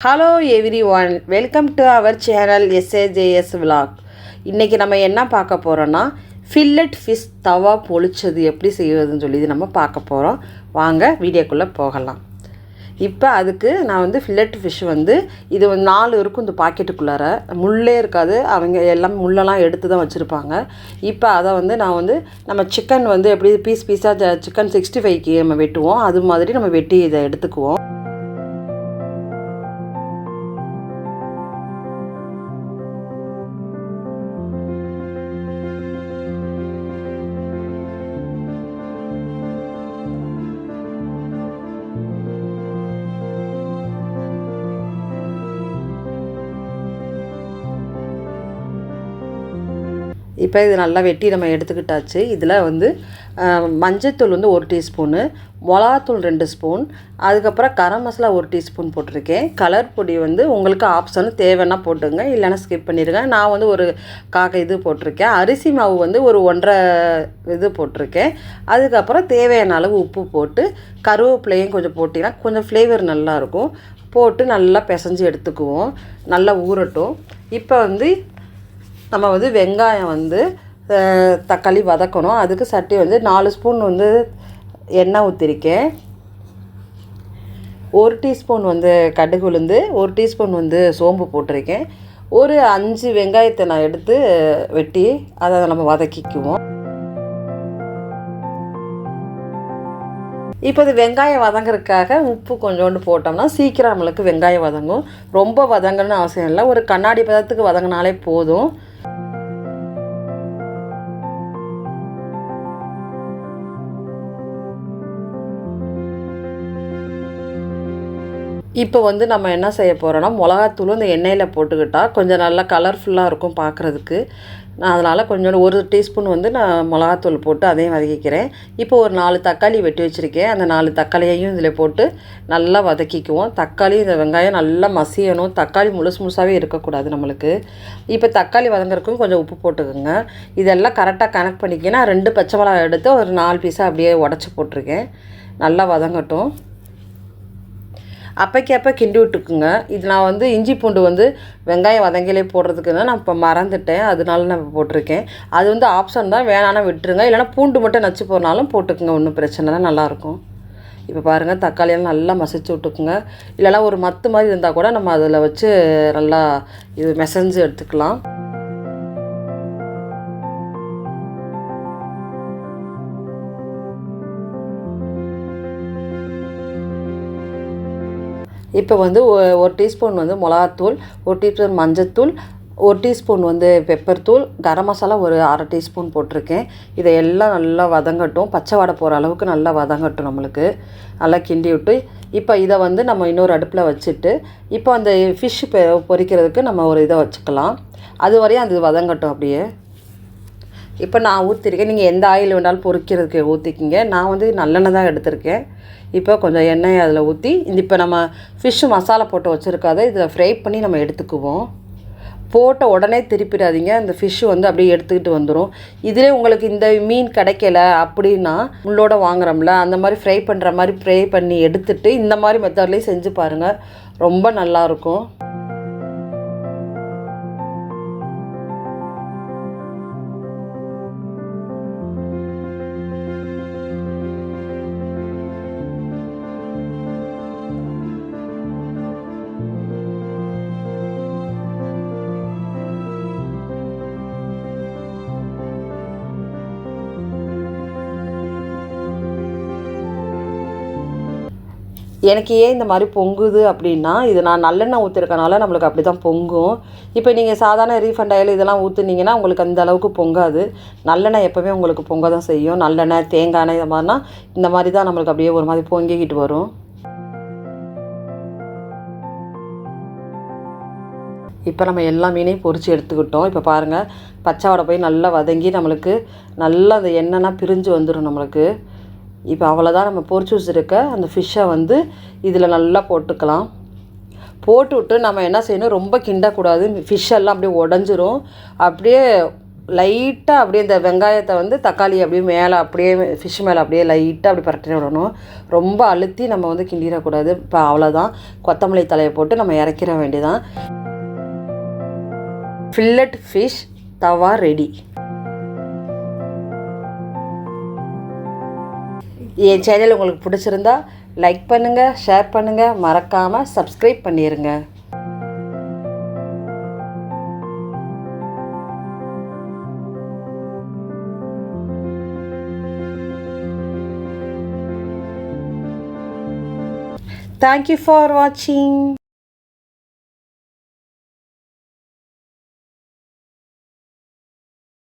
Hello everyone, welcome to our channel SAJS vlog. இன்றைக்கி நம்ம என்ன பார்க்க போகிறோன்னா ஃபில்லட் ஃபிஷ் தவா பொளிச்சது எப்படி செய்வதுன்னு சொல்லி நம்ம பார்க்க போகிறோம். வாங்க வீடியோக்குள்ளே போகலாம். இப்போ அதுக்கு நான் ஃபில்லட் ஃபிஷ் இது 4 இருக்கும். இந்த பாக்கெட்டுக்குள்ளார முள்ளே இருக்காது, அவங்க எல்லாம் முள்ளெல்லாம் எடுத்து தான் வச்சுருப்பாங்க. இப்போ அதை நான் நம்ம சிக்கன் எப்படி பீஸாக சிக்கன் 65க்கு நம்ம வெட்டுவோம், அது மாதிரி நம்ம வெட்டி இதை எடுத்துக்குவோம். இப்போ இது நல்லா வெட்டி நம்ம எடுத்துக்கிட்டாச்சு. இதில் மஞ்சத்தூள் 1 டீஸ்பூனு, மிளகாத்தூள் 2 ஸ்பூன், அதுக்கப்புறம் கரம் மசாலா 1 டீஸ்பூன் போட்டிருக்கேன். கலர் பொடி உங்களுக்கு ஆப்ஷன், தேவைன்னா போட்டுங்க, இல்லைன்னா ஸ்கிப் பண்ணிடுங்க. நான் ஒரு இது போட்டிருக்கேன். அரிசி மாவு ஒரு 1.5 இது போட்டிருக்கேன். அதுக்கப்புறம் தேவையான அளவு உப்பு போட்டு கருவேப்பிலையும் கொஞ்சம் போட்டிங்கன்னா கொஞ்சம் ஃப்ளேவர் நல்லாயிருக்கும். போட்டு நல்லா பிசைஞ்சு எடுத்துக்குவோம். நல்லா ஊறட்டும். இப்போ நம்ம வெங்காயம் தக்காளி வதக்கணும். அதுக்கு சட்டி 4 ஸ்பூன் எண்ணெய் ஊற்றிருக்கேன். 1 டீஸ்பூன் கடுகு உளுந்து, 1 டீஸ்பூன் சோம்பு போட்டிருக்கேன். ஒரு 5 வெங்காயத்தை நான் எடுத்து வெட்டி அதை நம்ம வதக்கிக்குவோம். இப்போ இது வெங்காயம் வதங்கிறதுக்காக உப்பு கொஞ்சோண்டு போட்டோம்னா சீக்கிரம் நம்மளுக்கு வெங்காயம் வதங்கும். ரொம்ப வதங்கணும்னு அவசியம் இல்லை, ஒரு கண்ணாடி பதத்துக்கு வதங்கினாலே போதும். இப்போ நம்ம என்ன செய்ய போகிறோன்னா மிளகாத்தூள் இந்த எண்ணெயில் போட்டுக்கிட்டால் கொஞ்சம் நல்லா கலர்ஃபுல்லாக இருக்கும் பார்க்குறதுக்கு. நான் அதனால் கொஞ்சோண்டு 1 டீஸ்பூன் நான் மிளகாத்தூள் போட்டு அதையும் வதக்கிக்கிறேன். இப்போ ஒரு 4 தக்காளி வெட்டி வச்சுருக்கேன். அந்த 4 தக்காளியையும் இதில் போட்டு நல்லா வதக்கிக்குவோம். தக்காளி இந்த வெங்காயம் நல்லா மசியணும். தக்காளி முழுசாகவே இருக்கக்கூடாது நம்மளுக்கு. இப்போ தக்காளி வதங்குறதுக்கும் கொஞ்சம் உப்பு போட்டுக்கோங்க. இதெல்லாம் கரெக்டாக கனெக்ட் பண்ணிக்கிங்கன்னா 2 பச்சை மிளகாய் எடுத்து ஒரு 4 பீஸாக அப்படியே உடச்சி போட்டிருக்கேன். நல்லா வதங்கட்டும். அப்போ கிண்டி விட்டுக்குங்க. இது நான் இஞ்சி பூண்டு வெங்காயம் வதங்கிலே போடுறதுக்குன்னா நான் இப்போ மறந்துட்டேன், அதனால நான் போட்டிருக்கேன். அது ஆப்ஷன் தான், வேணான்னா விட்டுருங்க, இல்லைனா பூண்டு மட்டும் நச்சு போனாலும் போட்டுக்குங்க, ஒன்றும் பிரச்சனை தான், நல்லாயிருக்கும். இப்போ பாருங்கள், தக்காளியெல்லாம் நல்லா மசிச்சு விட்டுக்குங்க. இல்லைனா ஒரு மத்து மாதிரி இருந்தால் கூட நம்ம அதில் வச்சு நல்லா இது மெசஞ்சு எடுத்துக்கலாம். இப்போ 1 டீஸ்பூன் மிளகாத்தூள், 1 டீஸ்பூன் மஞ்சத்தூள், 1 டீஸ்பூன் பெப்பர் தூள், கரம் மசாலா ஒரு 1/2 டீஸ்பூன் போட்டிருக்கேன். இதை எல்லாம் நல்லா வதங்கட்டும், பச்சை வாடை போகிற அளவுக்கு நல்லா வதங்கட்டும். நம்மளுக்கு நல்லா கிண்டி விட்டு இப்போ இதை நம்ம இன்னொரு அடுப்பில் வச்சுட்டு இப்போ அந்த ஃபிஷ் பொரிக்கிறதுக்கு நம்ம ஒரு இதை வச்சுக்கலாம். அது வரையும் அது வதங்கட்டும் அப்படியே. இப்போ நான் ஊற்றிருக்கேன். நீங்கள் எந்த ஆயில் வேணாலும் பொரிக்கிறதுக்கு ஊற்றிக்கிங்க. நான் நல்லெண்ணெய் தான் எடுத்திருக்கேன். இப்போ கொஞ்சம் எண்ணெய் அதில் ஊற்றி இப்போ நம்ம ஃபிஷ்ஷு மசாலா போட்டு வச்சுருக்காத இதில் ஃப்ரை பண்ணி நம்ம எடுத்துக்குவோம். போட்ட உடனே திருப்பிடாதீங்க, இந்த ஃபிஷ்ஷு அப்படியே எடுத்துக்கிட்டு வந்துடும். இதிலே உங்களுக்கு இந்த மீன் கிடைக்கல அப்படின்னா முள்ளோட வாங்குறோம்ல, அந்த மாதிரி ஃப்ரை பண்ணுற மாதிரி ஃப்ரை பண்ணி எடுத்துகிட்டு இந்த மாதிரி மெத்தட்லேயும் செஞ்சு பாருங்கள், ரொம்ப நல்லாயிருக்கும். எனக்கு ஏன் இந்த மாதிரி பொங்குது அப்படின்னா, இது நான் நல்லெண்ணெய் ஊற்றிருக்கனால நம்மளுக்கு அப்படி தான் பொங்கும். இப்போ நீங்கள் சாதாரண ரீஃபண்ட் ஆயில் இதெல்லாம் ஊற்றுனீங்கன்னா உங்களுக்கு அந்த அளவுக்கு பொங்காது. நல்லெண்ணெய் எப்போவுமே உங்களுக்கு பொங்க தான் செய்யும். நல்லெண்ணெய், தேங்காய் எண்ணெய் இது மாதிரினா இந்த மாதிரி தான் நம்மளுக்கு அப்படியே ஒரு மாதிரி பொங்கிக்கிட்டு வரும். இப்போ நம்ம எல்லா மீனையும் பொரித்து எடுத்துக்கிட்டோம். இப்போ பாருங்கள், பச்சை வாடை போய் நல்லா வதங்கி நம்மளுக்கு நல்லா அந்த எண்ணெய்லாம் பிரிஞ்சு வந்துடும் நம்மளுக்கு. இப்போ அவ்வளோதான், நம்ம பொரிச்சு வச்சுருக்க அந்த ஃபிஷ்ஷை இதில் நல்லா போட்டுக்கலாம். போட்டு விட்டு நம்ம என்ன செய்யணும், ரொம்ப கிண்டக்கூடாது, ஃபிஷ்ஷெல்லாம் அப்படியே உடஞ்சிரும். அப்படியே லைட்டாக அப்படியே இந்த வெங்காயத்தை வந்து தக்காளி அப்படியே மேலே அப்படியே ஃபிஷ் மேலே அப்படியே லைட்டாக அப்படி பரட்டி விடணும். ரொம்ப அழுத்தி நம்ம வந்து கிண்டிடக்கூடாது. இப்போ அவ்வளோதான். கொத்தமல்லி தலையை போட்டு நம்ம இறக்கிற வேண்டியதான். ஃபில்லட் ஃபிஷ் தவா ரெடி. என் சேனல் உங்களுக்கு பிடிச்சிருந்தா லைக் பண்ணுங்கள், ஷேர் பண்ணுங்கள், மறக்காமல் சப்ஸ்கிரைப் பண்ணிடுங்க. Thank you for watching.